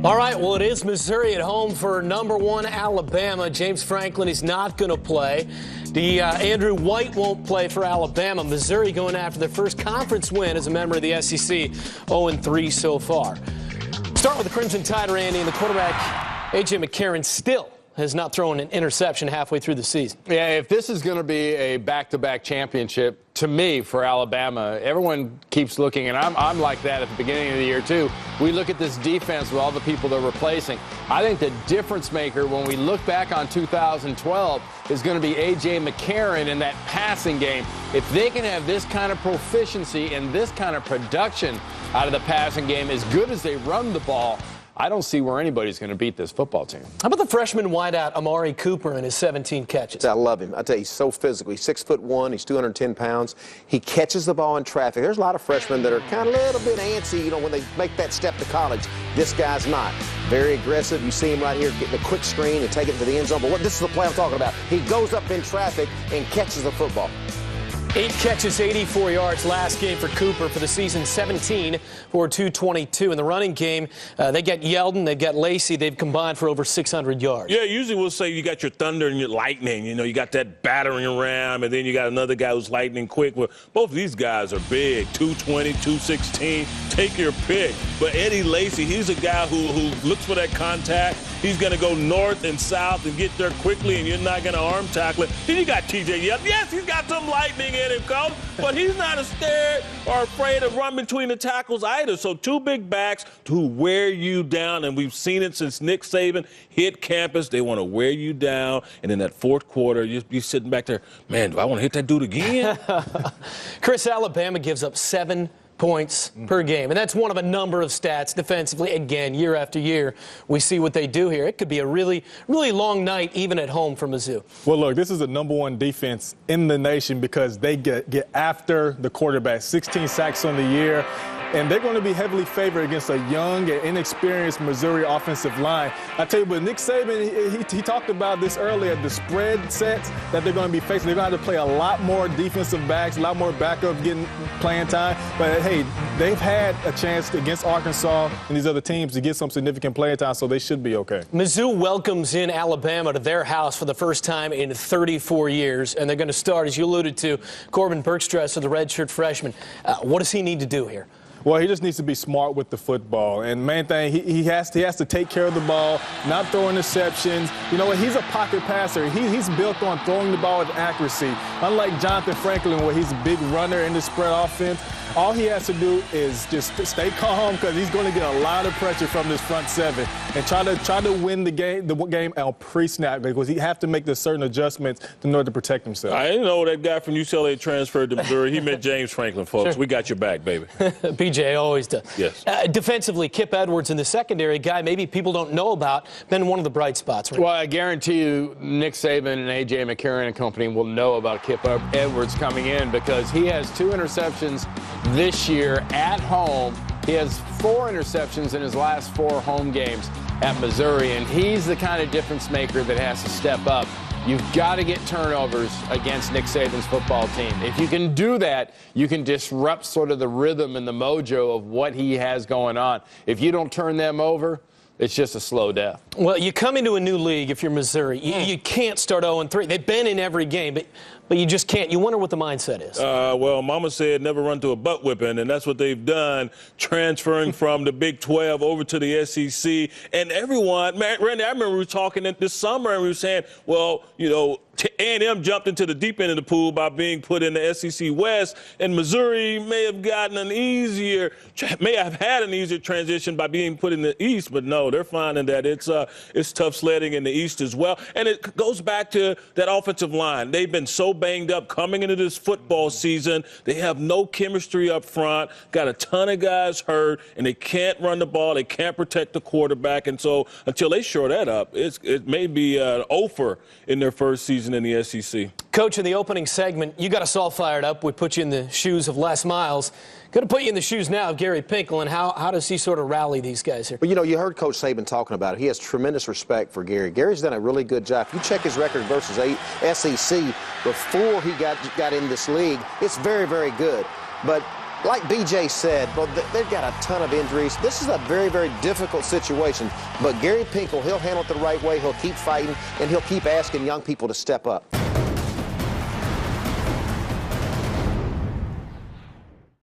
All right, well, it is Missouri at home for #1 Alabama. James Franklin is not going to play. Andrew White won't play for Alabama. Missouri going after their first conference win as a member of the SEC, 0-3 so far. Start with the Crimson Tide, Randy, and the quarterback, A.J. McCarron, still has not thrown an interception halfway through the season. Yeah, if this is going to be a back-to-back championship, to me, for Alabama, everyone keeps looking, and I'm like that at the beginning of the year, too. We look at this defense with all the people they're replacing. I think the difference maker when we look back on 2012 is going to be A.J. McCarron in that passing game. If they can have this kind of proficiency and this kind of production out of the passing game, as good as they run the ball, I don't see where anybody's going to beat this football team. How about the freshman wideout Amari Cooper and his 17 catches? I love him. I tell you, he's so physical. He's 6'1". He's 210 pounds. He catches the ball in traffic. There's a lot of freshmen that are kind of a little bit antsy, you know, when they make that step to college. This guy's not. Very aggressive. You see him right here getting a quick screen and take it to the end zone. But this is the play I'm talking about. He goes up in traffic and catches the football. 8 catches, 84 yards last game for Cooper for the season, 17 for 222. In the running game, they got Yeldon, they've got Lacey. They've combined for over 600 yards. Yeah, usually we'll say you got your thunder and your lightning. You know, you got that battering ram, and then you got another guy who's lightning quick. Well, both of these guys are big, 220, 216. Take your pick. But Eddie Lacy, he's a guy who looks for that contact. He's going to go north and south and get there quickly, and you're not going to arm tackle it. Then you got TJ Yeldon. Yes, he's got some lightning in him, coach, but he's not scared or afraid to run between the tackles either. So 2 big backs to wear you down, and we've seen it since Nick Saban hit campus. They want to wear you down, and in that fourth quarter, you're sitting back there, man, do I want to hit that dude again? Chris, Alabama gives up 7 points per game, and that's one of a number of stats defensively. Again, year after year, we see what they do here. It could be a really, really long night, even at home for Mizzou. Well, look, this is the #1 defense in the nation because they get after the quarterback. 16 sacks on the year. And they're going to be heavily favored against a young and inexperienced Missouri offensive line. I tell you what, Nick Saban, he talked about this earlier, the spread sets that they're going to be facing. They're going to have to play a lot more defensive backs, a lot more backup getting playing time. But, hey, they've had a chance against Arkansas and these other teams to get some significant playing time, so they should be okay. Mizzou welcomes in Alabama to their house for the first time in 34 years, and they're going to start, as you alluded to, Corbin Bergstresser, the redshirt freshman. What does he need to do here? Well, he just needs to be smart with the football. And main thing, he has to take care of the ball, not throw interceptions. You know what? He's a pocket passer. He's built on throwing the ball with accuracy. Unlike Jonathan Franklin, where he's a big runner in the spread offense, all he has to do is just stay calm because he's going to get a lot of pressure from this front seven and try to win the game on pre-snap because he have to make the certain adjustments in order to protect himself. I didn't know that guy from UCLA transferred to Missouri. He met James Franklin, folks. Sure. We got your back, baby. BJ always does. Yes. Defensively, Kip Edwards in the secondary, guy maybe people don't know about, been one of the bright spots. Right? Well, I guarantee you Nick Saban and A.J. McCarron and company will know about Kip Edwards coming in because he has 2 interceptions this year at home. He has 4 interceptions in his last 4 home games at Missouri, and he's the kind of difference maker that has to step up. You've got to get turnovers against Nick Saban's football team. If you can do that, you can disrupt sort of the rhythm and the mojo of what he has going on. If you don't turn them over, it's just a slow death. Well, you come into a new league if you're Missouri. You can't start 0-3. They've been in every game, but you just can't. You wonder what the mindset is. Well, Mama said never run to a butt whipping, and that's what they've done, transferring from the Big 12 over to the SEC. And everyone, man, Randy, I remember we were talking this summer, and we were saying, well, you know, A&M jumped into the deep end of the pool by being put in the SEC West, and Missouri may have had an easier transition by being put in the East, but no, they're finding that it's tough sledding in the East as well. And it goes back to that offensive line. They've been so banged up coming into this football season. They have no chemistry up front, got a ton of guys hurt, and they can't run the ball. They can't protect the quarterback. And so until they shore that up, it may be an offer in their first season in the SEC. Coach, in the opening segment, you got us all fired up. We put you in the shoes of Les Miles. Going to put you in the shoes now of Gary Pinkel, and how does he sort of rally these guys here? Well, you know, you heard Coach Saban talking about it. He has tremendous respect for Gary. Gary's done a really good job. If you check his record versus SEC before he got in this league, it's very, very good. But like BJ said, well, they've got a ton of injuries. This is a very, very difficult situation. But Gary Pinkel, he'll handle it the right way. He'll keep fighting, and he'll keep asking young people to step up.